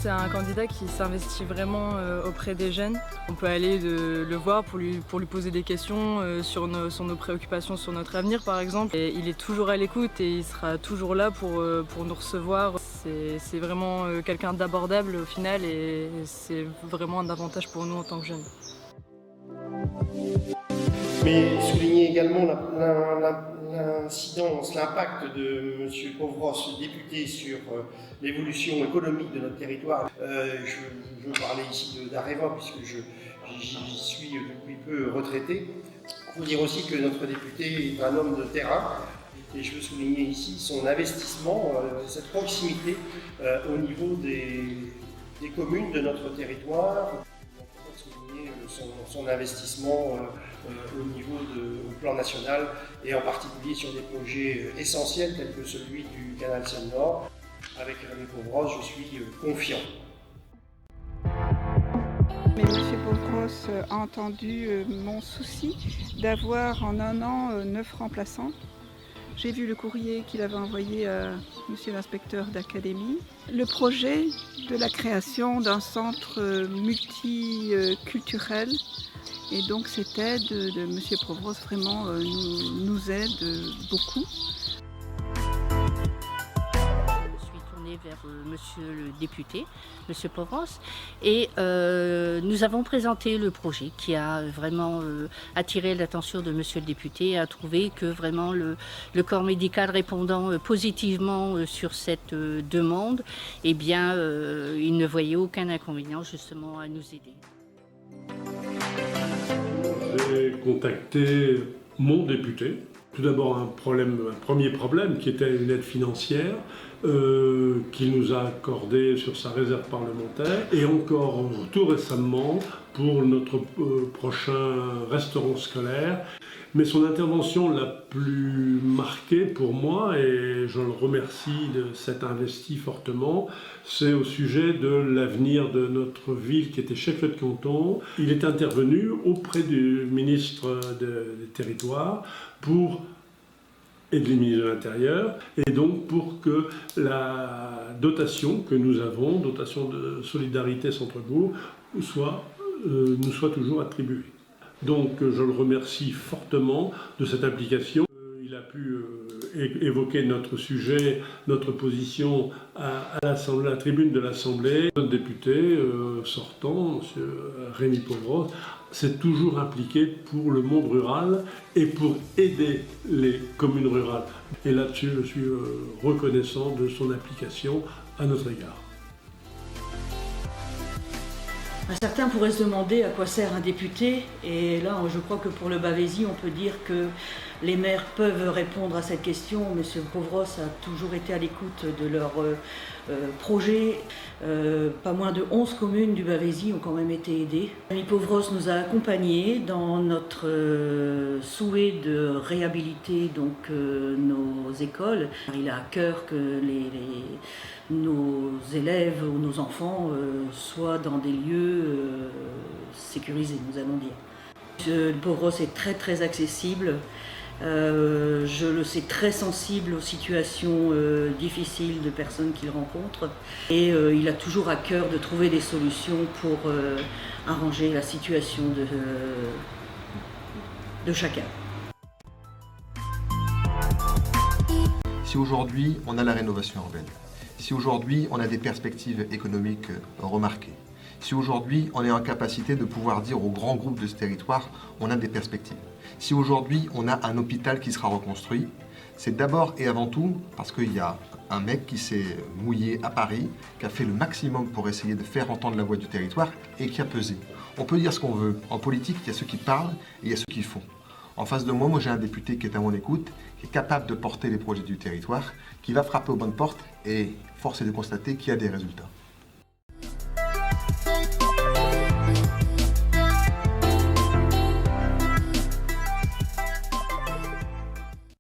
C'est un candidat qui s'investit vraiment auprès des jeunes. On peut aller le voir pour lui poser des questions sur nos préoccupations, sur notre avenir par exemple. Et il est toujours à l'écoute et il sera toujours là pour nous recevoir. C'est vraiment quelqu'un d'abordable au final et c'est vraiment un avantage pour nous en tant que jeunes. Mais souligner également l'incidence, l'impact de M. Pauvros, député, sur l'évolution économique de notre territoire. Je veux parler ici d'Areva, puisque j'y suis depuis peu retraité. Il faut dire aussi que notre député est un homme de terrain, et je veux souligner ici son investissement, cette proximité au niveau des communes de notre territoire. Souligner son investissement au niveau au plan national et en particulier sur des projets essentiels tels que celui du canal Seine-Nord. Avec Rémi Pauvros, je suis confiant. Mais M. Pauvros a entendu mon souci d'avoir en un an 9 remplaçants. J'ai vu le courrier qu'il avait envoyé à monsieur l'inspecteur d'académie. Le projet de la création d'un centre multiculturel, et donc cette aide de monsieur Pauvros vraiment nous aide beaucoup. Vers monsieur le député, monsieur Pauvros, et nous avons présenté le projet qui a vraiment attiré l'attention de monsieur le député et a trouvé que vraiment le corps médical répondant positivement sur cette demande, eh bien il ne voyait aucun inconvénient justement à nous aider. J'ai contacté mon député. Tout d'abord un premier problème qui était une aide financière qu'il nous a accordée sur sa réserve parlementaire, et encore tout récemment pour notre prochain restaurant scolaire. Mais son intervention la plus marquée pour moi, et je le remercie de s'être investi fortement, c'est au sujet de l'avenir de notre ville qui était chef-lieu de canton. Il est intervenu auprès du ministre des Territoires et du ministre de l'Intérieur, et donc pour que la dotation que nous avons, dotation de solidarité Centre-Bourg, nous soit toujours attribuée. Donc je le remercie fortement de cette implication. Il a pu évoquer notre sujet, notre position à la tribune de l'Assemblée. Notre député sortant, M. Rémi Pauvros, s'est toujours impliqué pour le monde rural et pour aider les communes rurales. Et là-dessus, je suis reconnaissant de son implication à notre égard. Certains pourraient se demander à quoi sert un député, et là je crois que pour le Bavésie on peut dire que les maires peuvent répondre à cette question. M. Pauvros a toujours été à l'écoute de leurs projets. Pas moins de 11 communes du Bavésie ont quand même été aidées. Rémi Pauvros nous a accompagnés dans notre souhait de réhabiliter donc, nos écoles. Il a à cœur que nos élèves ou nos enfants soient dans des lieux sécurisés, nous allons dire. M. Pauvros est très accessible. Je le sais très sensible aux situations difficiles de personnes qu'il rencontre, et il a toujours à cœur de trouver des solutions pour arranger la situation de chacun. Si aujourd'hui on a la rénovation urbaine, si aujourd'hui on a des perspectives économiques remarquées, si aujourd'hui on est en capacité de pouvoir dire aux grands groupes de ce territoire on a des perspectives, si aujourd'hui on a un hôpital qui sera reconstruit, c'est d'abord et avant tout parce qu'il y a un mec qui s'est mouillé à Paris, qui a fait le maximum pour essayer de faire entendre la voix du territoire et qui a pesé. On peut dire ce qu'on veut. En politique, il y a ceux qui parlent et il y a ceux qui font. En face de moi, j'ai un député qui est à mon écoute, qui est capable de porter les projets du territoire, qui va frapper aux bonnes portes, et force est de constater qu'il y a des résultats.